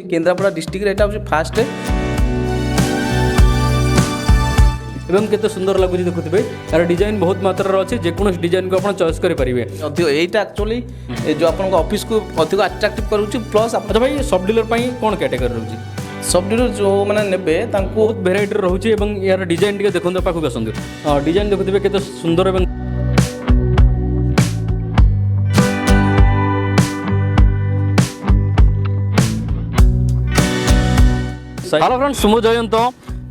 Kendrapara district एटा हूँ fast एवं केते सुंदर लगुच देखुथिबे यार डिजाइन बहुत मात्रा अच्छे जेकोस डिजाइन को आप चॉइस करेंगे। अधिक यहीटा एक्चुअली जो आप ऑफिस को अधिक अट्राक्टिव करुच्ची प्लस अच्छा भाई सब डीलर कौन कैटेगरी रोचे सब डीलर जो मैंने नेबे बहुत भेराइटी रोचे यार डिजाइन टे देखते पाखक आसतु डिजाइन देखुथिबे केते सुंदर एवं हेलो फ्रेंड्स सुमो जयंत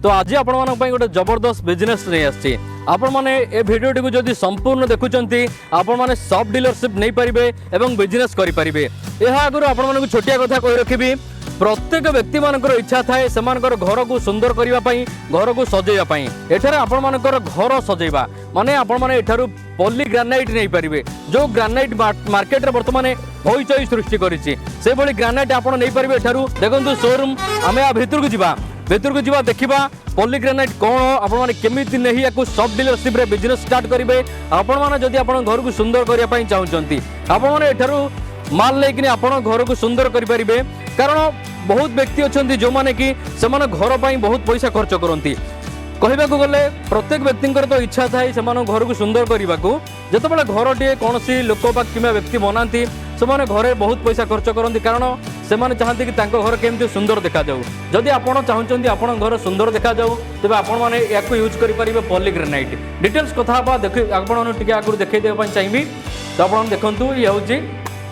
तो आज आपण गोटे जबरदस्त बिजनेस नहीं आसी आपण मैंने ए भिडियोटी को जदि संपूर्ण देखुंती आपण मैंने सब डीलरशिप नहीं पारे एवं बिजनेस करेंगे। यह आगुरी आपण मानक छोटिया कथा कही रखी प्रत्येक व्यक्ति मानकर इच्छा थाए से घर को सुंदर करने घर को सजेवाई एठार आपण मानकर घर सजेवा माने आपण माने एठारू पॉली ग्रानाइट नहीं पारे जो ग्रानाइट मार्केट रे वर्तमान हईचई सृष्टि करिछि से भली ग्रानाइट आपण नहीं पारे एठारू देखंतु शोरूम आमे आ भितर को जीवा देखा पॉली ग्रानाइट कौन आपने केमी नहीं या सब डीलरशिप रे बिजनेस स्टार्ट करेंगे आपण मैंने जदि आप घर को सुंदर करने चाहते आपण मैंने माल लेकिन आप घर को सुंदर करेंगे कारण बहुत व्यक्ति अच्छा जो मैंने कि से घर पर बहुत पैसा खर्च करती कहवाक गले प्रत्येक व्यक्ति तो इच्छा थाए से घर को सुंदर करने को जिते घर टे कौन लोक कि व्यक्ति बनाती से घरे बहुत पैसा खर्च करती कारण से चाहते कि घर केमती सुंदर देखा जाऊ जदि आप चाहते आप घर सुंदर देखा जाऊ तेज आपने या यूज करेंगे पॉली ग्रेनाइट डिटेल्स कथा आपटे आगुरी देखा चाहिए तो आप देखूँ ये हूँ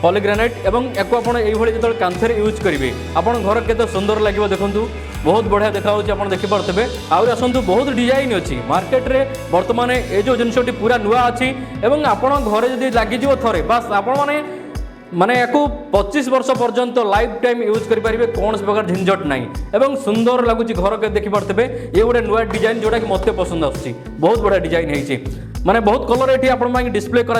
पॉली ग्रेनाइट एवं या जो कांथर यूज करेंगे आप घर के सुंदर लगे देखूँ बहुत बढ़िया देखा आप देखिपे आउर आसतु बहुत डिजाइन अच्छी मार्केट रे वर्तमान ये जो जिनसटी पूरा नुआ अच्छी एवं आप घरे जब लगे थे बास आप माने या 25 वर्ष पर्यंत लाइफ टाइम यूज करेंगे कौन प्रकार झंझट ना एवं सुंदर लगुच घर के देखिपे ये गोटे नुआ डिजाइन जोटा कि मत पसंद आसूँ बहुत बढ़िया डिजाइन है माने बहुत कलर ये आप डिस्प्ले कर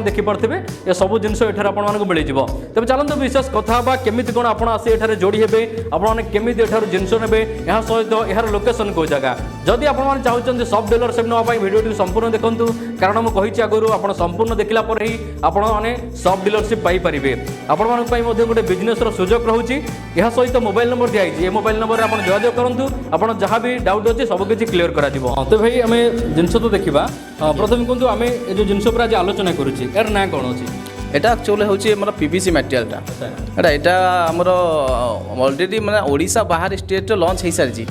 देखिपे ये सब जिनस आपको मिल जाव तेज चलते विशेष कथा केमी कौन आप आसी एठार जोड़ी हे आपने केमी जिनस ने यहाँ सहित यार लोकेशन को जगह जदि आप चाहते सब डीलरशिप नापी भिडियो संपूर्ण देखूँ कारण मुझे आगुरी आप संपूर्ण देखला ही आपने सब डीलरशिप पाइपर आपण गोटे बिजनेस सुजोग रोचे यह सहित मोबाइल नंबर दिखाई ये मोबाइल नंबर आप जोगाजोग करूँ आप जहाँ भी डाउट अच्छे सबकि क्लीयर कर तो भाई आम जिनस तो देखा प्रथम कहतु आम जो जिनस पर आज आलोचना करुचे यार ना कौन अच्छी एटा एक्चुअली होची हमर पीवीसी मटेरियलटा एटा हमर ऑलरेडी माने ओडिसा बाहर स्टेट लॉन्च हे सारजी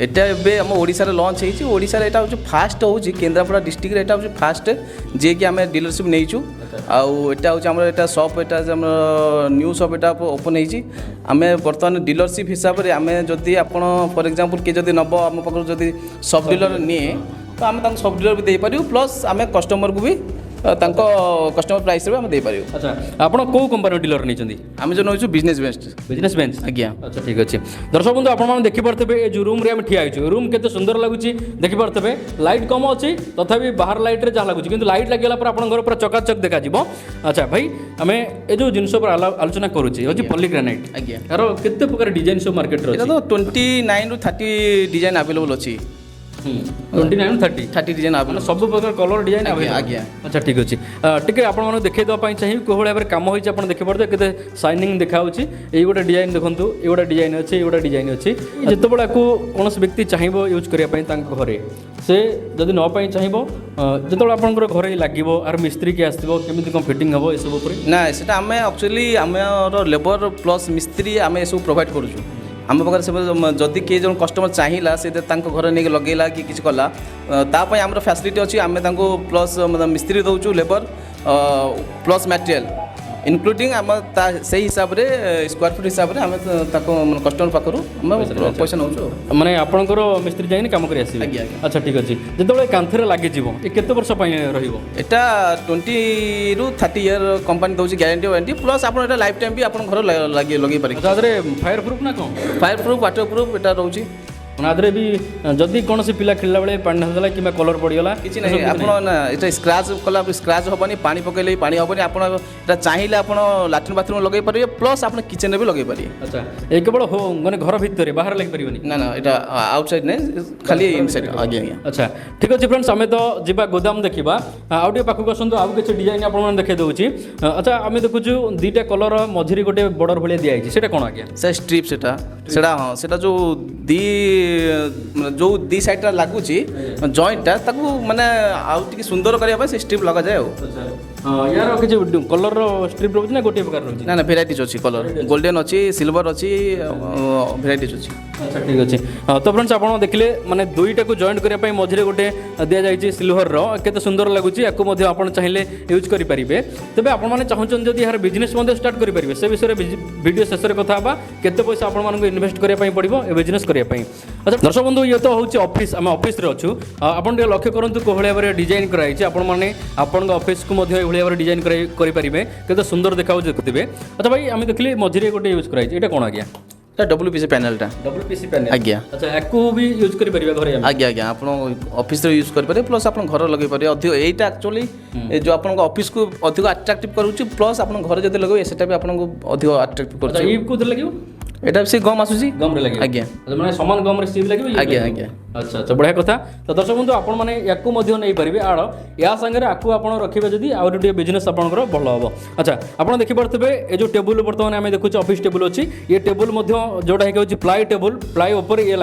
एटा एबे हम ओडिसा रे लॉन्च हेची ओडिसा रे एटा होची फास्ट होची केन्द्रापड़ा डिस्ट्रिक्ट रे एटा होची फास्ट जे कि हमें डीलरशिप नेइचू आउ एटा होची हमर एटा शॉप एटा हमर न्यू शॉप एटा ओपन हेची हमें वर्तमान डीलरशिप हिसाब रे हमें जदी आपण फॉर एग्जांपल के जदी नबो हम पकर जदी सब डीलर निए तो आम सब डीलर भी दे पारियो प्लस आम कस्टमर को भी कस्टमर प्राइस रे हम दे पारियो। अच्छा आपण को कंपनी डीलर नहीं आम जो नौचु बिजनेस बेंच आज्ञा। अच्छा ठीक अच्छे दर्शक बंधु आप देखिपे ये जो रूम रे हम ठिया होइछु रूम केते सुंदर लगुची देखिपे लाइट कम अच्छी तथापि बाहर लाइट रे जहाँ लगुची किंतु लाइट लगेला पर आपण घर पूरा चकाचक देखा जिवो। अच्छा भाई आम ए जो जिनस पर आलोचना करूची होची पॉली ग्रेनाइट आज्ञा यार केते प्रकार डिजाइन सब मार्केट रे तो 29 रु 30 डिजाइन अवेलेबल अच्छी 29 30 डिजाइन आप सब प्रकार कलर डिजाइन आज्ञा। अच्छा ठीक अच्छे टे आपको देखा चाहिए कौ भाव में कम होती आप देखिए के साइनिंग देखा ये गोटे डिजाइन देखो ये गोटे डिजाइन अच्छे ये गोटे डिजाइन अच्छी जिते बड़ा कौन व्यक्ति चाहिए यूज करने घरे से जदि नापी चाहिए जो आप घरे लगे आर मिस्त्री के आसो केमी कौन फिटिंग हम ये सब ना से आम एक्चुअली आम लेबर प्लस मिस्त्री आम ये प्रोवाइड करूँ आम पाखे से जदि किए जो कस्टमर चाहिला से घर नहीं लगेला कि किसी कला तापाई आम फैसिलिटी अच्छी आम प्लस मिस्त्री दौचु लेबर प्लस मटेरियल इनक्लूडिंग आम से हिसाब से स्क्वायर फुट हिसाब से आम कस्टमर पाखु पैसा नौ माने आपंकर मिस्त्री जाइए कम कर आगे। अच्छा ठीक अच्छे जो कांथर लगे केते वर्ष रहा 20 रु 30 ईयर कंपनी दौर ग्यारंटी वारंटी प्लस आप लाइफ टाइम भी आप घर लगे पारे। फायर प्रूफ ना कौन फायर प्रूफ वाटर प्रूफ एटा रोचे ମାନେ ଆଦେରେ ବି ଯଦି କୌଣସି ପିଲା ଖେଳିଲା ବେଳେ ପାଣି ଢାଳିଦେଲା କିମ୍ବା କଲର୍ ପଡ଼ିଗଲା କିଛି ନାହିଁ ଆପଣ ନା ଏଇଟା ସ୍କ୍ରାଚ୍ କଲା ସ୍କ୍ରାଚ୍ ହେବନି, ପାଣି ପକେଇଲେ ବି ପାଣି ହେବନି। ଆପଣ ଏଇଟା ଚାହିଁଲେ ଆପଣ ଲାଟ୍ରିନ୍ ବାଥରୁମ୍ ଲଗାଇ ପାରିବେ, ପ୍ଲସ୍ ଆପଣ କିଚେନ୍ରେ ବି ଲଗାଇ ପାରିବେ। ଆଚ୍ଛା ଏ କେବଳ ମାନେ ଘର ଭିତରେ ବାହାରେ ଲାଗିପାରିବନି? ନା ନା ଏଇଟା ଆଉଟସାଇଡ୍ ନାହିଁ, ଖାଲି ଇନସାଇଡ୍। ଆଜ୍ଞା ଆଜ୍ଞା। ଆଚ୍ଛା ଠିକ୍ ଅଛି ଫ୍ରେଣ୍ଡସ୍, ଆମେ ତ ଯିବା ଗୋଦାମ ଦେଖିବା। ଆଉ ଟିକେ ପାଖକୁ ଆସନ୍ତୁ, ଆଉ କିଛି ଡିଜାଇନ୍ ଆପଣମାନେ ଦେଖାଇ ଦେଉଛି। ଆଚ୍ଛା ଆମେ ଦେଖୁଛୁ ଦୁଇଟା କଲର୍ ମଝିରେ ଗୋଟେ ବର୍ଡର ଭଳିଆ ଦିଆଯାଇଛି, ସେଇଟା କ'ଣ ଆଜ୍ଞା? ସେ ଷ୍ଟ୍ରିପ୍ ସେଇଟା ହଁ ସେଇଟା ଯେଉଁ ଦି ସାଇଡ଼୍ଟା ଲାଗୁଛି ଜଏଣ୍ଟଟା ତାକୁ ମାନେ ଆଉ ଟିକେ ସୁନ୍ଦର କରିବା ପାଇଁ ସେ ଷ୍ଟ୍ରିପ୍ ଲଗାଯାଏ ଆଉ। ୟାର କିଛି କଲର୍ର ଷ୍ଟ୍ରିପ୍ ରହୁଛି ନା ଗୋଟିଏ ପ୍ରକାର ରହୁଛି? ନା ନା ଭେରାଇଟିଜ୍ ଅଛି କଲର୍, ଗୋଲ୍ଡେନ୍ ଅଛି, ସିଲଭର ଅଛି, ଭେରାଇଟିଜ୍ ଅଛି। ଆଚ୍ଛା ଠିକ୍ ଅଛି। ତ ଫ୍ରେଣ୍ଡସ୍ ଆପଣ ଦେଖିଲେ ମାନେ ଦୁଇଟାକୁ ଜଏଣ୍ଟ କରିବା ପାଇଁ ମଝିରେ ଗୋଟେ ଦିଆଯାଇଛି ସିଲଭରର, କେତେ ସୁନ୍ଦର ଲାଗୁଛି। ୟାକୁ ମଧ୍ୟ ଆପଣ ଚାହିଁଲେ ୟୁଜ୍ କରିପାରିବେ। ତେବେ ଆପଣମାନେ ଚାହୁଁଛନ୍ତି ଯଦି ଏହାର ବିଜନେସ୍ ମଧ୍ୟ ଷ୍ଟାର୍ଟ କରିପାରିବେ, ସେ ବିଷୟରେ ଭିଡ଼ିଓ ଶେଷରେ କଥା ହେବା। କେତେ ପଇସା ଆପଣମାନଙ୍କୁ ଇନଭେଷ୍ଟ କରିବା ପାଇଁ ପଡ଼ିବ ଏ ବିଜନେସ୍ କରିବା ପାଇଁ। ଆଚ୍ଛା ଦର୍ଶକ ବନ୍ଧୁ, ଇଏ ତ ହେଉଛି ଅଫିସ୍, ଆମେ ଅଫିସ୍ରେ ଅଛୁ। ଆପଣ ଟିକେ ଲକ୍ଷ୍ୟ କରନ୍ତୁ କୋଭଳି ଭାବରେ ଡିଜାଇନ୍ କରାଯାଇଛି। ଆପଣମାନେ ଆପଣଙ୍କ ଅଫିସ୍କୁ ମଧ୍ୟ ଏଭଳି ଭାବରେ ଡିଜାଇନ୍ କରିପାରିବେ, କେତେ ସୁନ୍ଦର ଦେଖାଯାଉଛି ଦେଖୁଥିବେ। ଆଚ୍ଛା ଭାଇ ଆମେ ଦେଖିଲି ମଝିରେ ଗୋଟେ ୟୁଜ୍ କରାଯାଇଛି, ଏଇଟା କ'ଣ ଆଜ୍ଞା? এটা WPC ପ୍ୟାନେଲଟା। WPC ପ୍ୟାନେଲ ଆଜ୍ଞା। ଆଚ୍ଛା ୟାକୁ ବି ୟୁଜ୍ କରିପାରିବା ଘରେ? ଆଜ୍ଞା ଆଜ୍ଞା, ଆପଣ ଅଫିସରେ ୟୁଜ୍ କରିପାରିବେ, ପ୍ଲସ୍ ଆପଣ ଘର ଲଗାଇ ପାରିବେ। ଅଧିକ ଏଇଟା ଆକ୍ଚୁଆଲି ଯେଉଁ ଆପଣଙ୍କ ଅଫିସକୁ ଅଧିକ ଆଟ୍ରାକ୍ଟିଭ୍ କରୁଛି, ପ୍ଲସ୍ ଆପଣ ଘରେ ଯଦି ଲଗାଇବେ ସେଇଟା ବି ଆପଣଙ୍କୁ ଅଧିକ ଆଟ୍ରାକ୍ଟିଭ୍ କରୁଛି। ଇଏ କୋଉଥିରେ ଲାଗିବ? এটা সে গম আসুচি গমরে লাগবে আজ্ঞা মানে সমান গমরে স্টিভ লাগবে আজ্ঞা আজ্ঞা আচ্ছা আচ্ছা বড়িয়া কথা তো দর্শক বন্ধু আপন মানে ইয়াকু মধ্য নেই পারিবে আড় ইয়া সাঙ্গে আকু আপন রখিবে যদি আর গোটে বিজনেস আপনার ভালো হব আচ্ছা আপনার দেখি পারথিবে এই যে টেবুল বর্তমানে আমি দেখুছি অফিস টেবুল অছি ইয়ে টেবুল মধ্য যেটা হয়ে হচ্ছে প্লাই টেবুল প্লাই উপরে ইয়ে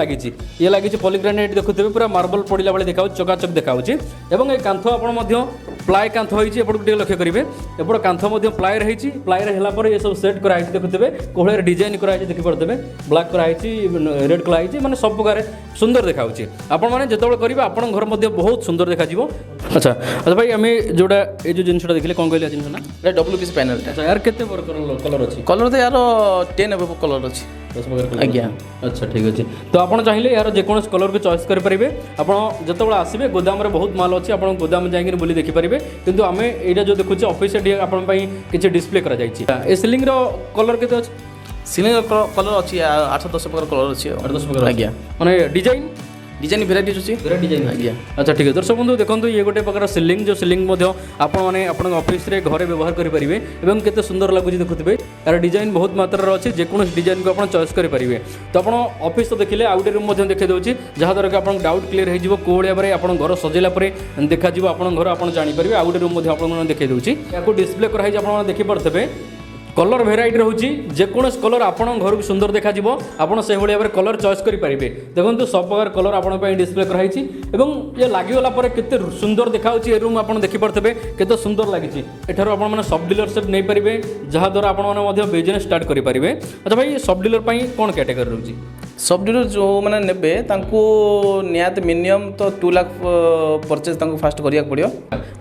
লাগিছি পলিগ্রানাইট দেখুথিবে পুরা মার্বল পড়িলা বেলে দেখা হচ্ছে চকাচক দেখা হচ্ছে এবং এই কান্থ আপন মধ্য প্লাই কান্থ হয়েছে এপটু টিকে লক্ষ্য করিবে এপট কান্থ মধ্য প্লাই রয়েছে প্লাই হেলা পরে এসব সেট করা হয়েছে দেখুথিবে কোহলের ডিজাইন করা হয়েছে দেখি পারথিবে ব্ল্যাক করা হয়েছে রেড করা হয়েছে মানে সব প্রকার সুন্দর দেখা হচ্ছে আপন মানে যেতবে করবে আপনার ঘর মধ্যে বহুত সুন্দর দেখা যাব আচ্ছা আচ্ছা ভাই আমি যেটা এই যে জিনিসটা দেখলে কোন কইলা জিনিস না এটা WPC প্যানেলটা আচ্ছা यार কেতে বড় কলর আছে কলর তো यार 10 এবভ কলর আছে 10 প্রকার কলর আজ্ঞা আচ্ছা ঠিক আছে তো আপন চাইলে यार যে কোন কলর কে চয়েস করে পারিবে আপন যেতবে আসিবে গোদামরে বহুত মাল আছে আপন গোদাম যাইকি বলি দেখি পারিবে কিন্তু আমি এইটা যে দেখুছি অফিসে দিয়ে আপন পাই কিছু ডিসপ্লে করা যাইছি এই সিলিং র কলর কেতে আছে সিলিং কলর আছে 8-10 প্রকার কলর আছে 8-10 প্রকার আজ্ঞা মানে ডিজাইন ডিজাইন ভেরাইটি আছে ভেরাইটি ডিজাইন আজ্ঞা আচ্ছা ঠিক আছে দর্শক বন্ধু দেখুন ইয়ে গোটে প্রকার সিলিং যে সিলিং মধ্যে আপনার আপনার অফিসে ঘরে ব্যবহার করে পারিবে এবং কেতে সুন্দর লাগুଛି দেখুথিবে এর ডিজাইন বহুত মাত্রার আছে যে কোন ডিজাইন কো আপন চয়েস করে পারিবে তো আপন অফিস তো দেখিলে আউট রুম মধ্যে দেখাই দউছি যাহা দ্বারা কি আপন ডাউট ক্লিয়ার হই যিবো কোলিয়া পরে আপন ঘর সজেলা পরে দেখা যিবো আপন ঘর আপন জানি পারিবে আউট রুম মধ্যে আপন দেখাই দউছি ইয়াকো ডিসপ্লে করা হই যে আপন দেখি পারথবে कलर भेराइटी रोचे जेकोस कलर आपण घर को सुंदर देखा आपड़ से भाई भाव कलर चॉइस करेंगे देखो सब प्रकार कलर आपण डिस्प्ले कराई ये लगिगला केते सुंदर देखा ये रूम आप देखिपे केते सुंदर लगी एठार आप सब डीलरशिप नहीं पारे जहाद्वारा आपने बिजनेस स्टार्ट करेंगे अच्छा भाई सब डीलर कौन कैटेगरी रोचे सब डीलर जो मैंने ने निहत मिनिमम तो 2 लाख परचेज फास्ट करिया पड़ो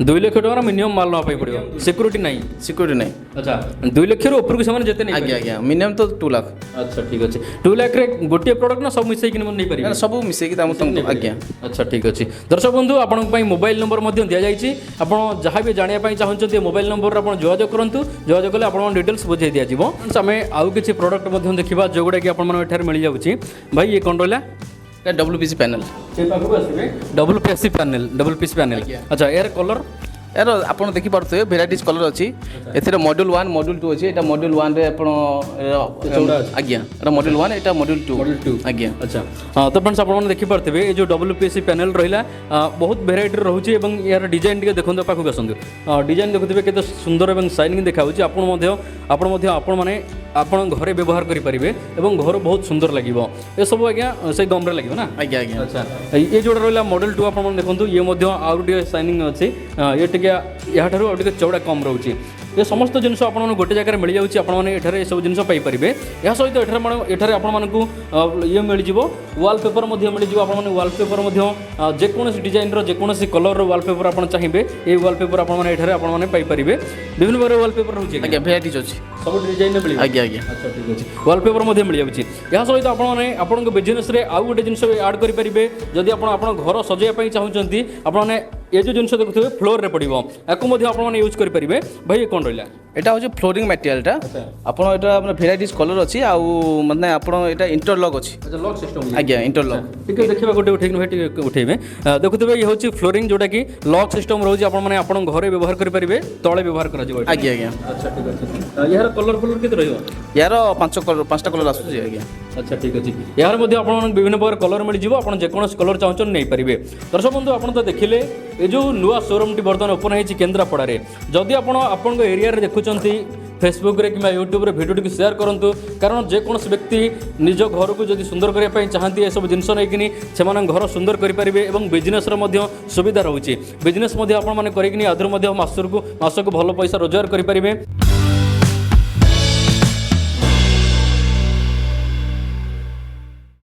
2 लाख टका मिनिमम माल ना पड़ो सिक्योरिटी नहीं अच्छा 2 लाख ऊपर को से जेते नहीं आज्ञा आज्ञा मिनिमम तो 2 लाख अच्छा ठीक अच्छे 2 लाख रे गोटे प्रोडक्ट ना सब मिसेक नहीं पारे सब मिसेक आज्ञा अच्छा ठीक अच्छे दर्शक बंधु आपण मोबाइल नंबर दिया जाइए आप जहाँ भी जानापी चाहते मोबाइल नंबर आप जोगाजोग करूँ जोगाजोग कले आप डिटेल्स बुझे दिज्व आम आउ किसी प्रोडक्ट देखा जोगुड़ा कि आपठार मिल जाऊँगी भाई ये कौन रहा WPC पैनल WPC पैनल अच्छा यार कलर यार आप देखिपे भेराइटीज कलर अच्छी ए मॉड्यूल 1 मॉड्यूल 2 अच्छी यहाँ मॉड्यूल 1 रे आज्ञा मॉड्यूल 1 यहाँ मॉड्यूल 2 आज्ञा अच्छा हाँ तो फ्रेंड्स आपने देखिपे ये जो WPC पैनल रहा बहुत भेराइटी रोचे यार डिजाइन टे देखते पाखक आसतु डिजाइन देखुए के सुंदर और शाइनिंग देखा आपण मैंने आपण घरे व्यवहार करेंगे घर बहुत सुंदर लगे ये सब आज्ञा से गम्रे लगे ना आज्ञा आज्ञा अच्छा ये जो रहा मॉडल 2 आप देखो ये आउटे शाइनिंग अच्छे ये यहाँ चौड़ा कम रोचे ये समस्त जिन आप गोटे जगह मिल जाऊँगी आपने सब जिन पाइपर यह सहित एठार आपको ये मिल वालपेपर मिल आपने वालपेपर जेकोसी डिजाइन जेकोसी कलर वालपेपर आप चाहिए ये वालपेपर आपने पाइपर विभिन्न प्रकार वालपेपर रोचे भेराइटीज अच्छी सब डिजाइन मिले आज्ञा आज्ञा अच्छा ठीक अच्छे वालपेपर मिल जाऊँगी यह सहित आप बिजनेस आउ गोटे जिन आड करेंगे जदि आप घर सजाइवाई चाहते आपने ये जो जिन देखुए फ्लोर रे पड़ो या यूज करेंगे भाई कौन रहा এটা হচ্ছে ফ্লোরিং ম্যাটেরিয়ালটা ଆପଣ এটা মানে ভেরাইটিজ কলর ଅଛି ଆଉ ମାନେ ଆପଣ এটা ইন্টরলক ଅଛି আচ্ছা লক সিস্টেম ଆଜ୍ଞା ইন্টরলক ଟିକେ ଦେଖିବା ଗୋଟେ ଉଠେଇକି ଭାଇ ଟିକେ ଉଠେଇବେ ଦେଖୁଥିବେ ଇଏ ହେଉଛି ଫ୍ଲୋରିଂ ଯୋଉଟାକି ଲକ୍ ସିଷ୍ଟମ ରହୁଛି ଆପଣମାନେ ଆପଣଙ୍କ ଘରେ ବ୍ୟବହାର କରିପାରିବେ ତଳେ ବ୍ୟବହାର କରାଯିବ ଏଇଟା। ଆଜ୍ଞା ଆଜ୍ଞା ଆଚ୍ଛା ଠିକ୍ ଅଛି ଏହାର କଲର ଫଲର କେତେ ରହିବ? ୟାର ପାଞ୍ଚଟା କଲର ଆସୁଛି ଆଜ୍ଞା। আচ্ছা ঠিক আছে এর মধ্যে আপনার বিভিন্ন প্রকার কলর মিলিযোগ আপনার যেকোন কলর চাহুন নেইপারে। দর্শক বন্ধু আপনার তো দেখলে এই যে নূয়া শোরুমটি বর্তমান ওপন হয়েছে কেন্দ্রাপড়ার যদি আপনার এরিয়ার দেখুম ফেসবুকে কিংবা ইউট্ୟୁବରେ ভিডিওটি সেয়ার করতু কারণ যেকୌଣସି ব্যক্তি নিজ ঘরক যদি সুন্দর করা চাহান্তি এসব জিনিস নেইকি সে ঘর সুন্দর করে পারে এবং বিজনেসর সুবিধা রয়েছে বিজনেস আপনার করিকি আদর মাসক ভালো পয়সা রোজগার করে পারে।